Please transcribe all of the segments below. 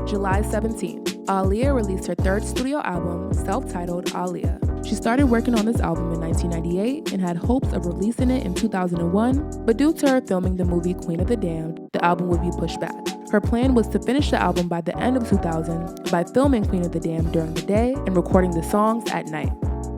July 17th, Aaliyah released her third studio album, self-titled Aaliyah. She started working on this album in 1998 and had hopes of releasing it in 2001, but due to her filming the movie Queen of the Damned, the album would be pushed back. Her plan was to finish the album by the end of 2000 by filming Queen of the Damned during the day and recording the songs at night.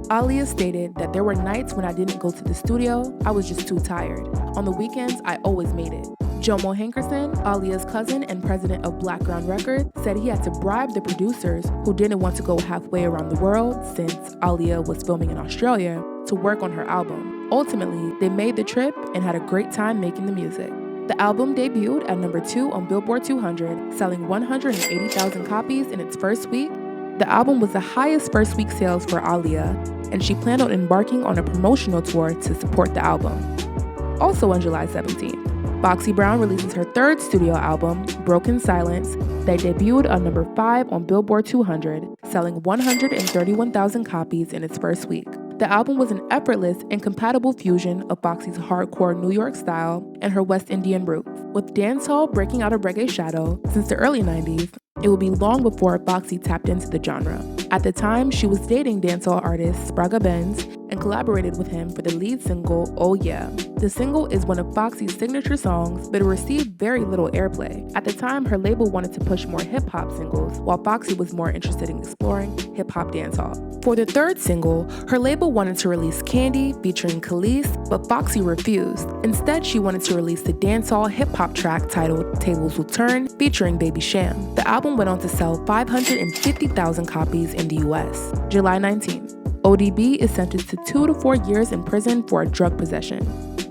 Aaliyah stated that there were nights when I didn't go to the studio, I was just too tired. On the weekends, I always made it. Jomo Hankerson, Aaliyah's cousin and president of Blackground Records, said he had to bribe the producers who didn't want to go halfway around the world since Aaliyah was filming in Australia to work on her album. Ultimately, they made the trip and had a great time making the music. The album debuted at number 2 on Billboard 200, selling 180,000 copies in its first week. The album was the highest first week sales for Aaliyah, and she planned on embarking on a promotional tour to support the album. Also on July 17th, Foxy Brown releases her third studio album, Broken Silence, that debuted on number 5 on Billboard 200, selling 131,000 copies in its first week. The album was an effortless and compatible fusion of Foxy's hardcore New York style and her West Indian roots. With dancehall breaking out of reggae shadow since the early 90s, it would be long before Foxy tapped into the genre. At the time, she was dating dancehall artist Spraga Benz and collaborated with him for the lead single, Oh Yeah. The single is one of Foxy's signature songs, but it received very little airplay. At the time, her label wanted to push more hip-hop singles, while Foxy was more interested in exploring hip-hop dancehall. For the third single, her label wanted to release Candy featuring Khalees, but Foxy refused. Instead, she wanted to release the dancehall hip-hop track titled Tables Will Turn featuring Baby Sham. The album went on to sell 550,000 copies in the US. July 19th. ODB is sentenced to 2 to 4 years in prison for a drug possession.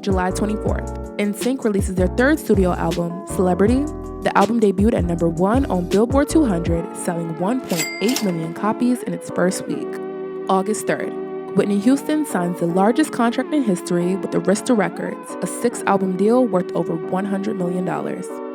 July 24th. NSYNC releases their third studio album, Celebrity. The album debuted at number 1 on Billboard 200, selling 1.8 million copies in its first week. August 3rd. Whitney Houston signs the largest contract in history with Arista Records, a 6-album deal worth over $100 million.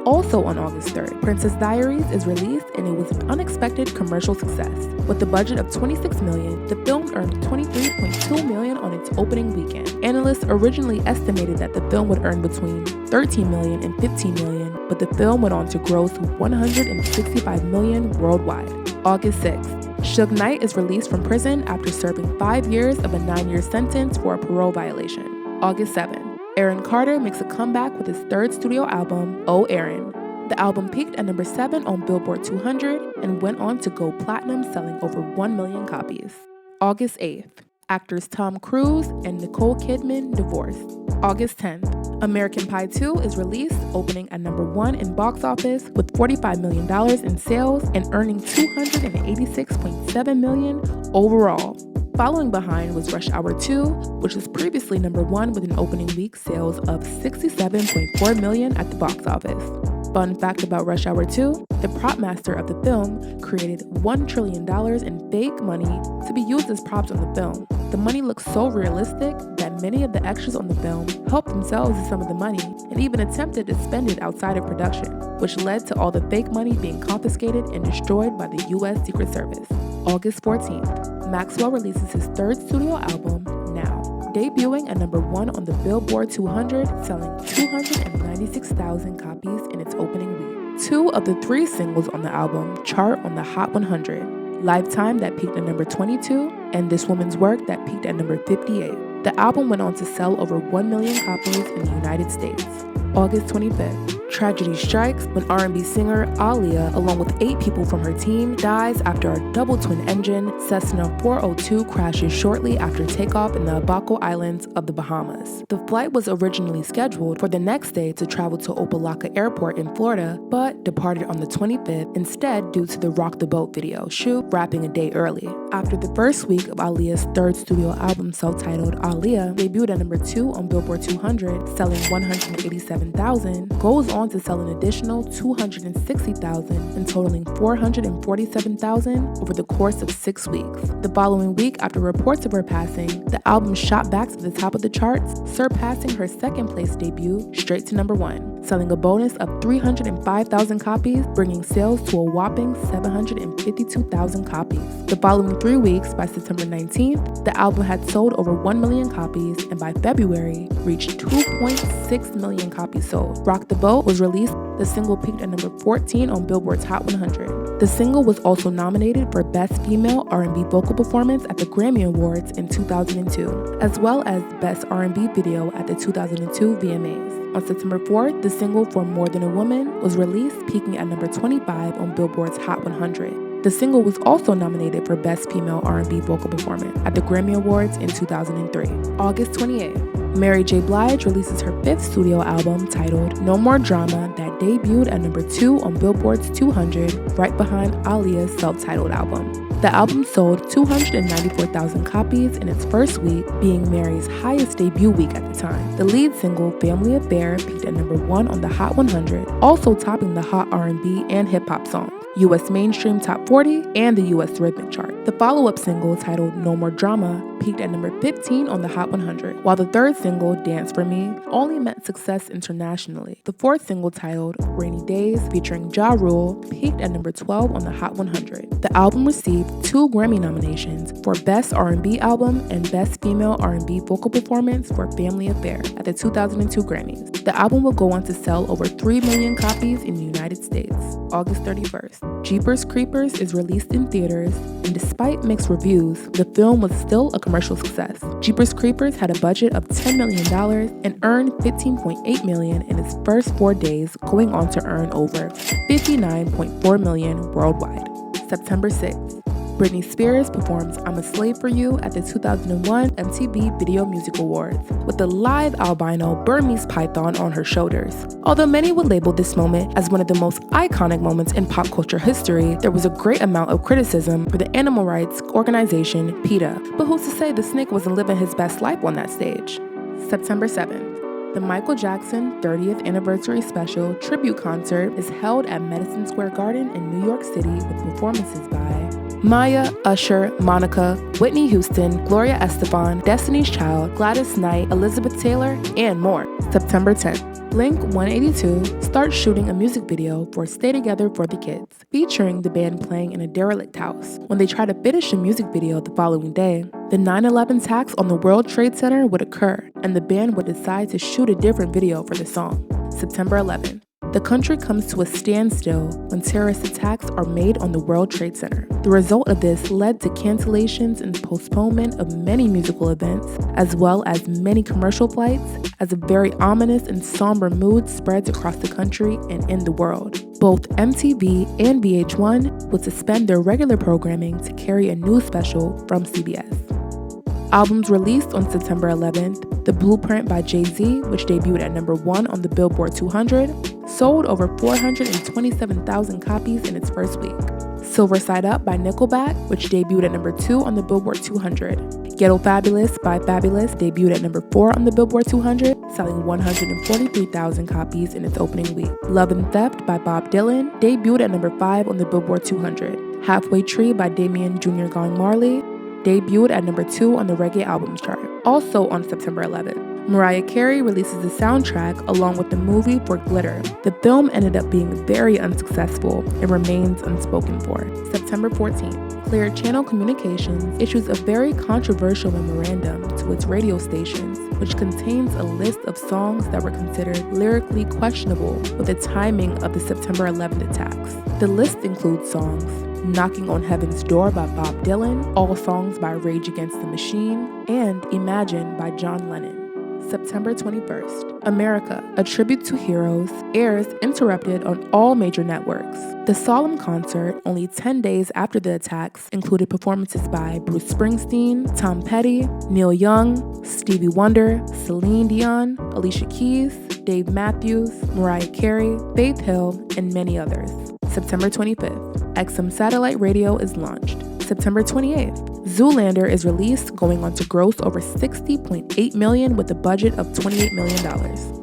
Also on August 3rd, Princess Diaries is released and it was an unexpected commercial success. With a budget of $26 million, the film earned $23.2 million on its opening weekend. Analysts originally estimated that the film would earn between $13 million and $15 million, but the film went on to gross $165 million worldwide. August 6th. Suge Knight is released from prison after serving 5 years of a 9-year sentence for a parole violation. August 7th. Aaron Carter makes a comeback with his third studio album, Oh Aaron. The album peaked at number 7 on Billboard 200 and went on to go platinum, selling over 1 million copies. August 8th. Actors Tom Cruise and Nicole Kidman divorce. August 10th. American Pie 2 is released, opening at number 1 in box office with $45 million in sales and earning $286.7 million overall. Following behind was Rush Hour 2, which was previously number 1 with an opening week sales of $67.4 million at the box office. Fun fact about Rush Hour 2, the prop master of the film created $1 trillion in fake money to be used as props on the film. The money looks so realistic that many of the extras on the film helped themselves to some of the money and even attempted to spend it outside of production, which led to all the fake money being confiscated and destroyed by the U.S. Secret Service. August 14th, Maxwell releases his third studio album, Now, debuting at number 1 on the Billboard 200, selling 296,000 copies in its opening week. 2 of the 3 singles on the album chart on the Hot 100, Lifetime that peaked at number 22, and This Woman's Work that peaked at number 58. The album went on to sell over 1 million copies in the United States. August 25th. Tragedy strikes when R&B singer Aaliyah, along with 8 people from her team, dies after a double twin-engine Cessna 402 crashes shortly after takeoff in the Abaco Islands of the Bahamas. The flight was originally scheduled for the next day to travel to Opa-locka Airport in Florida, but departed on the 25th instead due to the Rock the Boat video shoot wrapping a day early. After the first week of Aaliyah's third studio album, self-titled Aaliyah, debuted at number 2 on Billboard 200, selling 187,000, goes on to sell an additional 260,000 and totaling 447,000 over the course of 6 weeks. The following week, after reports of her passing, the album shot back to the top of the charts, surpassing her second place debut straight to number 1, selling a bonus of 305,000 copies, bringing sales to a whopping 752,000 copies. The following 3 weeks, by September 19th, the album had sold over 1 million copies and by February reached 2.6 million copies sold. Rock the Boat was released. The single peaked at number 14 on Billboard's Hot 100. The single was also nominated for Best Female R&B Vocal Performance at the Grammy Awards in 2002, as well as Best R&B Video at the 2002 VMAs. On September 4th, the single For More Than a Woman was released, peaking at number 25 on Billboard's Hot 100. The single was also nominated for Best Female R&B Vocal Performance at the Grammy Awards in 2003. August 28th. Mary J. Blige releases her 5th studio album titled No More Drama that debuted at number 2 on Billboard's 200, right behind Aaliyah's self-titled album. The album sold 294,000 copies in its first week, being Mary's highest debut week at the time. The lead single, Family Affair, peaked at number 1 on the Hot 100, also topping the Hot R&B and hip-hop songs, U.S. Mainstream Top 40, and the U.S. Rhythmic Chart. The follow-up single, titled No More Drama, peaked at number 15 on the Hot 100, while the third single, Dance For Me, only met success internationally. The fourth single, titled Rainy Days, featuring Ja Rule, peaked at number 12 on the Hot 100. The album received 2 Grammy nominations for Best R&B Album and Best Female R&B Vocal Performance for Family Affair at the 2002 Grammys. The album will go on to sell over 3 million copies in the United States. August 31st. Jeepers Creepers is released in theaters, and despite mixed reviews, the film was still a commercial success. Jeepers Creepers had a budget of $10 million and earned $15.8 million in its first 4 days, going on to earn over $59.4 million worldwide. September 6th. Britney Spears performs I'm a Slave for You at the 2001 MTV Video Music Awards with the live albino Burmese python on her shoulders. Although many would label this moment as one of the most iconic moments in pop culture history, there was a great amount of criticism for the animal rights organization PETA. But who's to say the snake wasn't living his best life on that stage? September 7th. The Michael Jackson 30th Anniversary Special Tribute Concert is held at Madison Square Garden in New York City with performances by Maya, Usher, Monica, Whitney Houston, Gloria Estefan, Destiny's Child, Gladys Knight, Elizabeth Taylor, and more. September 10th. Blink-182 starts shooting a music video for Stay Together for the Kids, featuring the band playing in a derelict house. When they try to finish the music video the following day, the 9/11 attacks on the World Trade Center would occur, and the band would decide to shoot a different video for the song. September 11th. The country comes to a standstill when terrorist attacks are made on the World Trade Center. The result of this led to cancellations and postponement of many musical events, as well as many commercial flights, as a very ominous and somber mood spreads across the country and in the world. Both MTV and VH1 would suspend their regular programming to carry a new special from CBS. Albums released on September 11th, The Blueprint by Jay-Z, which debuted at number 1 on the Billboard 200, sold over 427,000 copies in its first week. Silver Side Up by Nickelback, which debuted at number 2 on the Billboard 200. Ghetto Fabulous by Fabulous debuted at number 4 on the Billboard 200, selling 143,000 copies in its opening week. Love and Theft by Bob Dylan debuted at number 5 on the Billboard 200. Halfway Tree by Damian Jr. Gong Marley debuted at number 2 on the Reggae Albums chart. Also on September 11th, Mariah Carey releases the soundtrack along with the movie for Glitter. The film ended up being very unsuccessful and remains unspoken for. September 14th, Clear Channel Communications issues a very controversial memorandum to its radio stations, which contains a list of songs that were considered lyrically questionable with the timing of the September 11th attacks. The list includes songs Knocking on Heaven's Door by Bob Dylan, All Songs by Rage Against the Machine, and Imagine by John Lennon. September 21st, America, A Tribute to Heroes, airs interrupted on all major networks. The solemn concert, only 10 days after the attacks, included performances by Bruce Springsteen, Tom Petty, Neil Young, Stevie Wonder, Celine Dion, Alicia Keys, Dave Matthews, Mariah Carey, Faith Hill, and many others. September 25th, XM Satellite Radio is launched. September 28th, Zoolander is released, going on to gross over $60.8 million with a budget of $28 million.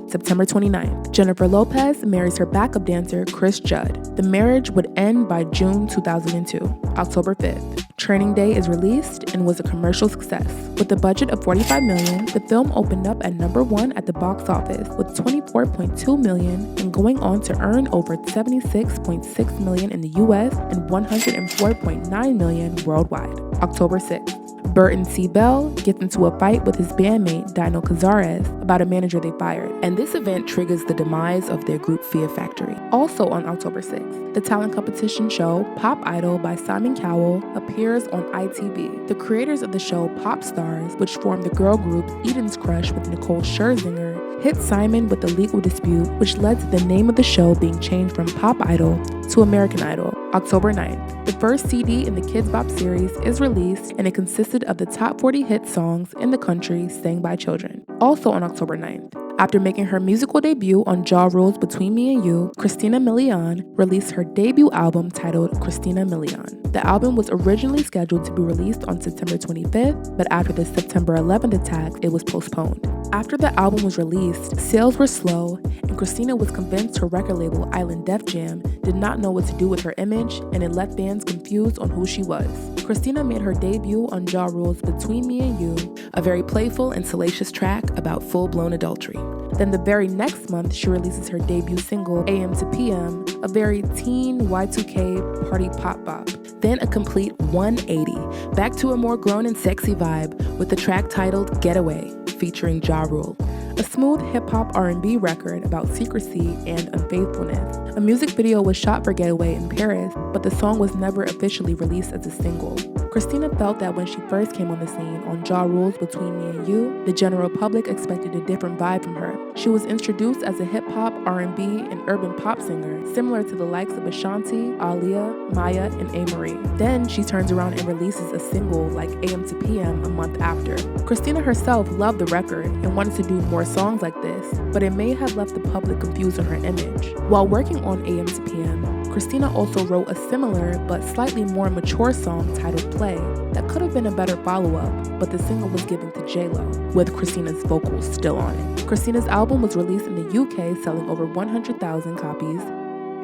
September 29th, Jennifer Lopez marries her backup dancer Chris Judd. The marriage would end by June 2002. October 5th, Training Day is released and was a commercial success. With a budget of $45 million, the film opened up at number 1 at the box office with $24.2 million and going on to earn over $76.6 million in the US and $104.9 million worldwide. October 6th, Burton C. Bell gets into a fight with his bandmate Dino Cazares about a manager they fired, and this event triggers the demise of their group Fear Factory. Also on October 6th, the talent competition show Pop Idol by Simon Cowell appears on ITV. The creators of the show Pop Stars, which formed the girl group Eden's Crush with Nicole Scherzinger, hit Simon with a legal dispute which led to the name of the show being changed from Pop Idol to American Idol. October 9th, the first CD in the Kids Bop series is released, and it consisted of the top 40 hit songs in the country sang by children. Also on October 9th, after making her musical debut on Ja Rule's Between Me and You, Christina Milian released her debut album titled Christina Milian. The album was originally scheduled to be released on September 25th, but after the September 11th attacks, it was postponed. After the album was released, sales were slow, and Christina was convinced her record label Island Def Jam did not know what to do with her image, and it left fans confused on who she was. Christina made her debut on Ja Rule's Between Me and You, a very playful and salacious track about full-blown adultery. Then the very next month, she releases her debut single, AM to PM, a very teen Y2K party pop bop. Then a complete 180, back to a more grown and sexy vibe with the track titled Getaway, featuring Ja Rule. A smooth hip-hop R&B record about secrecy and unfaithfulness. A music video was shot for Getaway in Paris, but the song was never officially released as a single. Christina felt that when she first came on the scene on Ja Rule's Between Me and You, the general public expected a different vibe from her. She was introduced as a hip-hop, R&B, and urban pop singer, similar to the likes of Ashanti, Aaliyah, Maya, and A-Marie. Then she turns around and releases a single like AM to PM a month after. Christina herself loved the record and wanted to do more songs like this, but it may have left the public confused on her image. While working on AM to PM, Christina also wrote a similar but slightly more mature song titled Play that could have been a better follow-up, but the single was given to J-Lo, with Christina's vocals still on it. Christina's album was released in the UK, selling over 100,000 copies.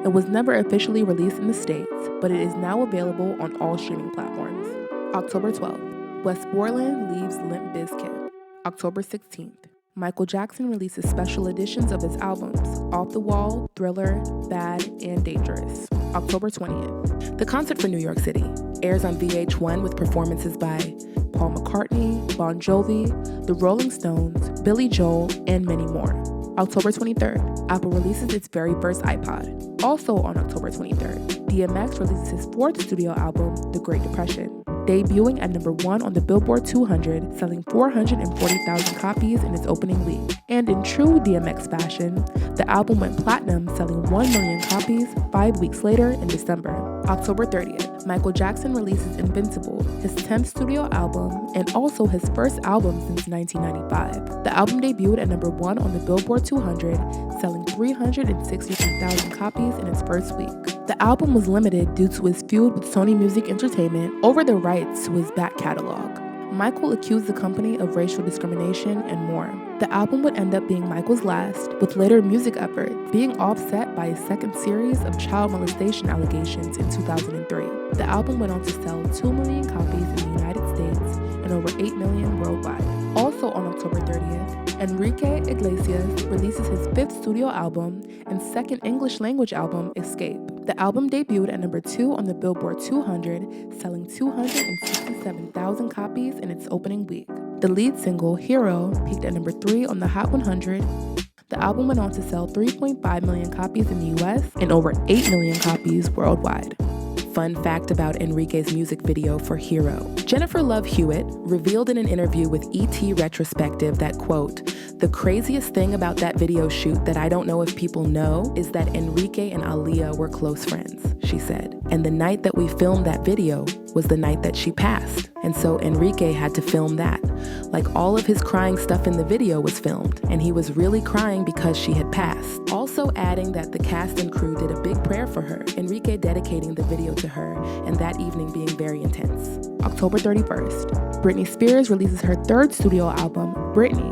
It was never officially released in the States, but it is now available on all streaming platforms. October 12th, Wes Borland leaves Limp Bizkit. October 16th, Michael Jackson releases special editions of his albums, Off the Wall, Thriller, Bad, and Dangerous. October 20th. The Concert for New York City airs on VH1 with performances by Paul McCartney, Bon Jovi, The Rolling Stones, Billy Joel, and many more. October 23rd, Apple releases its very first iPod. Also on October 23rd, DMX releases his fourth studio album, The Great Depression, debuting at number 1 on the Billboard 200, selling 440,000 copies in its opening week. And in true DMX fashion, the album went platinum, selling 1 million copies 5 weeks later in December. October 30th, Michael Jackson releases Invincible, his 10th studio album, and also his first album since 1995. The album debuted at number 1 on the Billboard 200, selling 363,000 copies in its first week. The album was limited due to his feud with Sony Music Entertainment over the rights to his back catalog. Michael accused the company of racial discrimination and more. The album would end up being Michael's last, with later music efforts being offset by a second series of child molestation allegations in 2003. The album went on to sell 2 million copies in the United States and over 8 million worldwide. Also on October 30th, Enrique Iglesias releases his 5th studio album and second English language album, Escape. The album debuted at number 2 on the Billboard 200, selling 267,000 copies in its opening week. The lead single, Hero, peaked at number 3 on the Hot 100. The album went on to sell 3.5 million copies in the US and over 8 million copies worldwide. Fun fact about Enrique's music video for Hero. Jennifer Love Hewitt revealed in an interview with ET Retrospective that, quote, "The craziest thing about that video shoot that I don't know if people know is that Enrique and Aaliyah were close friends," she said. And the night that we filmed that video was the night that she passed. And so Enrique had to film that. Like all of his crying stuff in the video was filmed, and he was really crying because she had passed. Also adding that the cast and crew did a big prayer for her, Enrique dedicating the video to her, and that evening being very intense. October 31st, Britney Spears releases her 3rd studio album, Britney,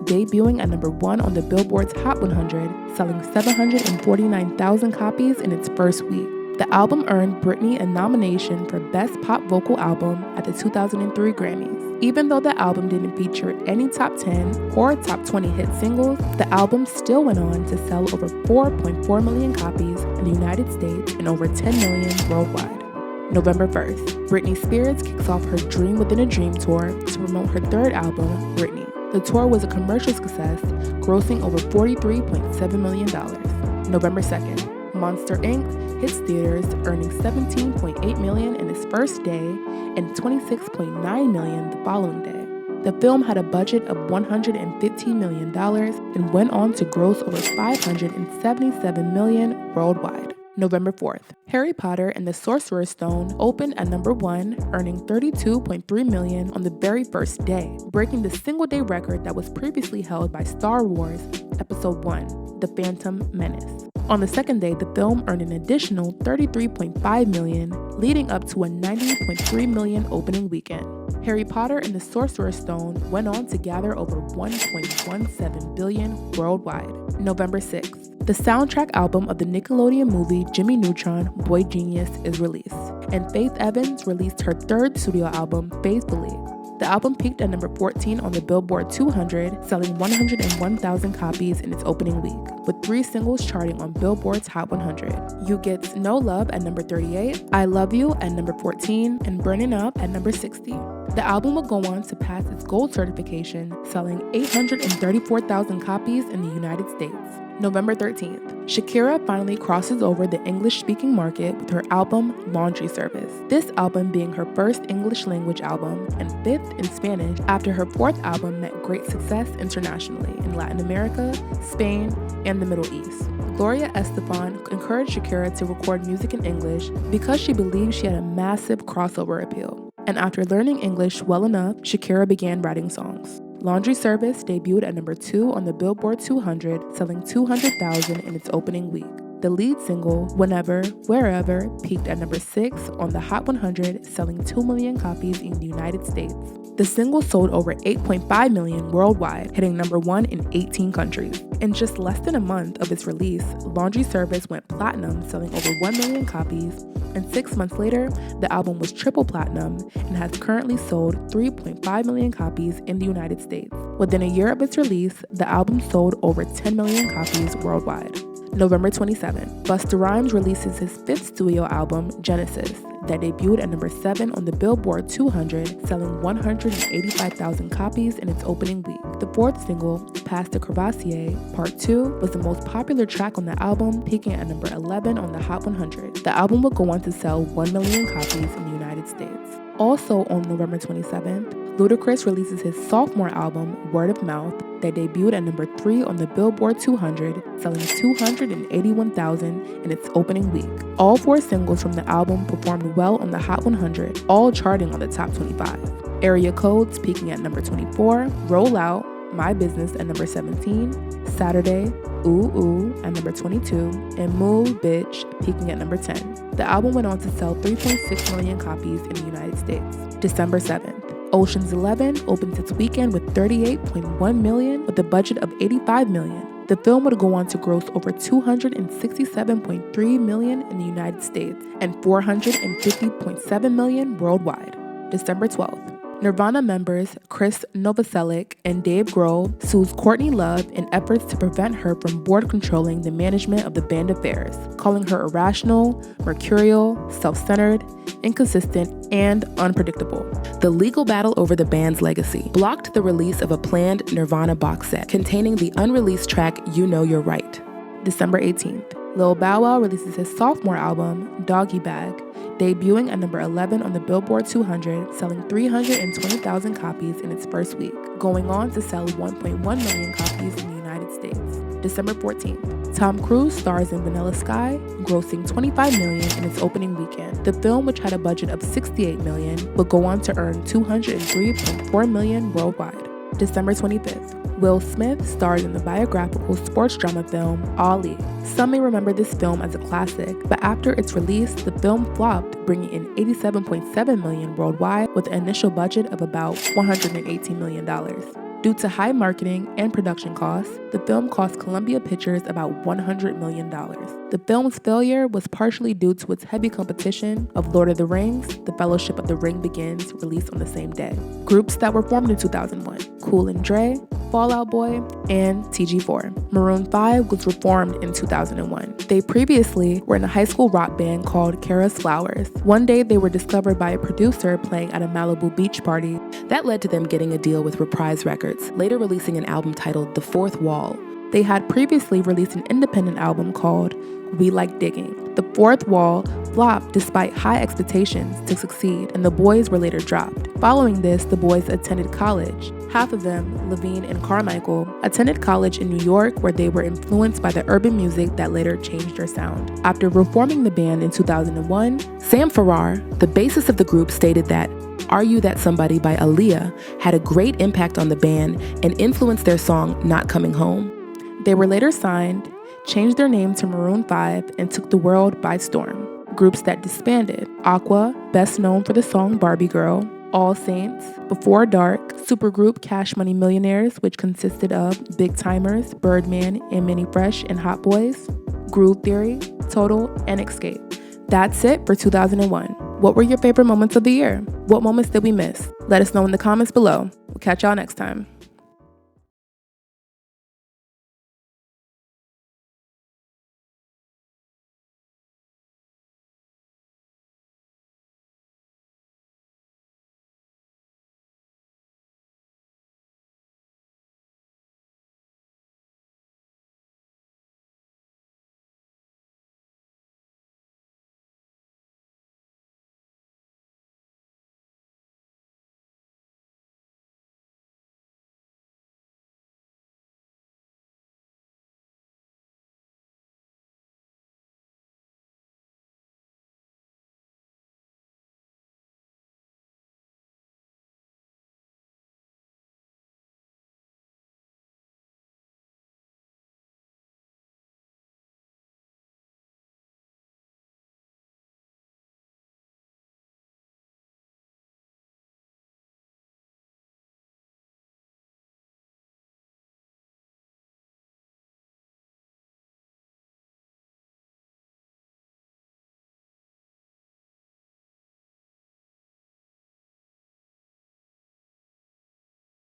debuting at number 1 on the Billboard's Hot 100, selling 749,000 copies in its first week. The album earned Britney a nomination for Best Pop Vocal Album at the 2003 Grammys. Even though the album didn't feature any top 10 or top 20 hit singles, the album still went on to sell over 4.4 million copies in the United States and over 10 million worldwide. November 1st, Britney Spears kicks off her Dream Within a Dream tour to promote her third album, Britney. The tour was a commercial success, grossing over $43.7 million. November 2nd, Monster Inc. hits theaters, earning $17.8 million in its first day and $26.9 million the following day. The film had a budget of $115 million and went on to gross over $577 million worldwide. November 4th, Harry Potter and the Sorcerer's Stone opened at number 1, earning $32.3 million on the very first day, breaking the single-day record that was previously held by Star Wars Episode 1, The Phantom Menace. On the second day, the film earned an additional $33.5 million, leading up to a $90.3 million opening weekend. Harry Potter and the Sorcerer's Stone went on to gather over $1.17 billion worldwide. November 6th, the soundtrack album of the Nickelodeon movie Jimmy Neutron, Boy Genius is released, and Faith Evans released her third studio album, Faithfully. The album peaked at number 14 on the Billboard 200, selling 101,000 copies in its opening week, with 3 singles charting on Billboard's Hot 100. You Get No Love at number 38, I Love You at number 14, and Burning Up at number 60. The album would go on to pass its gold certification, selling 834,000 copies in the United States. November 13th, Shakira finally crosses over the English-speaking market with her album Laundry Service. This album being her first English-language album and 5th in Spanish after her 4th album met great success internationally in Latin America, Spain, and the Middle East. Gloria Estefan encouraged Shakira to record music in English because she believed she had a massive crossover appeal. And after learning English well enough, Shakira began writing songs. Laundry Service debuted at number 2 on the Billboard 200, selling 200,000 in its opening week. The lead single, Whenever, Wherever, peaked at number 6 on the Hot 100, selling 2 million copies in the United States. The single sold over 8.5 million worldwide, hitting number 1 in 18 countries. In just less than a month of its release, Laundry Service went platinum, selling over 1 million copies, and 6 months later, the album was triple platinum and has currently sold 3.5 million copies in the United States. Within a year of its release, the album sold over 10 million copies worldwide. November 27th, Busta Rhymes releases his 5th studio album, Genesis, that debuted at number 7 on the Billboard 200, selling 185,000 copies in its opening week. The 4th single, Pass the Crevassier, Part 2, was the most popular track on the album, peaking at number 11 on the Hot 100. The album would go on to sell 1 million copies in the United States. Also on November 27th, Ludacris releases his sophomore album, Word of Mouth, that debuted at number 3 on the Billboard 200, selling 281,000 in its opening week. All 4 singles from the album performed well on the Hot 100, all charting on the top 25. Area Codes peaking at number 24, Roll Out, My Business at number 17, Saturday, Ooh Ooh at number 22, and Move Bitch peaking at number 10. The album went on to sell 3.6 million copies in the United States. December 7th. Ocean's 11 opens its weekend with $38.1 million with a budget of $85 million. The film would go on to gross over $267.3 million in the United States and $450.7 million worldwide. December 12th. Nirvana members Chris Novoselic and Dave Grohl sues Courtney Love in efforts to prevent her from board controlling the management of the band affairs, calling her irrational, mercurial, self-centered, inconsistent, and unpredictable. The legal battle over the band's legacy blocked the release of a planned Nirvana box set containing the unreleased track You Know You're Right. December 18th. Lil Bow Wow releases his sophomore album, Doggy Bag, debuting at number 11 on the Billboard 200, selling 320,000 copies in its first week, going on to sell 1.1 million copies in the United States. December 14th, Tom Cruise stars in Vanilla Sky, grossing $25 million in its opening weekend. The film, which had a budget of $68 million, would go on to earn $203.4 million worldwide. December 25th, Will Smith starred in the biographical sports drama film Ali. Some may remember this film as a classic, but after its release, the film flopped, bringing in $87.7 million worldwide with an initial budget of about $118 million. Due to high marketing and production costs, the film cost Columbia Pictures about $100 million. The film's failure was partially due to its heavy competition of Lord of the Rings, The Fellowship of the Ring Begins, released on the same day. Groups that were formed in 2001, Cool and Dre, Fall Out Boy, and TG4. Maroon 5 was reformed in 2001. They previously were in a high school rock band called Kara's Flowers. One day they were discovered by a producer playing at a Malibu beach party. That led to them getting a deal with Reprise Records, later releasing an album titled The Fourth Wall. They had previously released an independent album called We Like Digging. The Fourth Wall flopped despite high expectations to succeed, and the boys were later dropped. Following this, the boys attended college. Half of them, Levine and Carmichael, attended college in New York where they were influenced by the urban music that later changed their sound. After reforming the band in 2001, Sam Farrar, the bassist of the group, stated that Are You That Somebody by Aaliyah had a great impact on the band and influenced their song Not Coming Home. They were later signed, changed their name to Maroon 5, and took the world by storm. Groups that disbanded: Aqua, best known for the song Barbie Girl; All Saints, Before Dark; supergroup Cash Money Millionaires, which consisted of Big Timers, Birdman, and Manny Fresh and Hot Boys; Groove Theory, Total, and Escape. That's it for 2001. What were your favorite moments of the year? What moments did we miss? Let us know in the comments below. We'll catch y'all next time.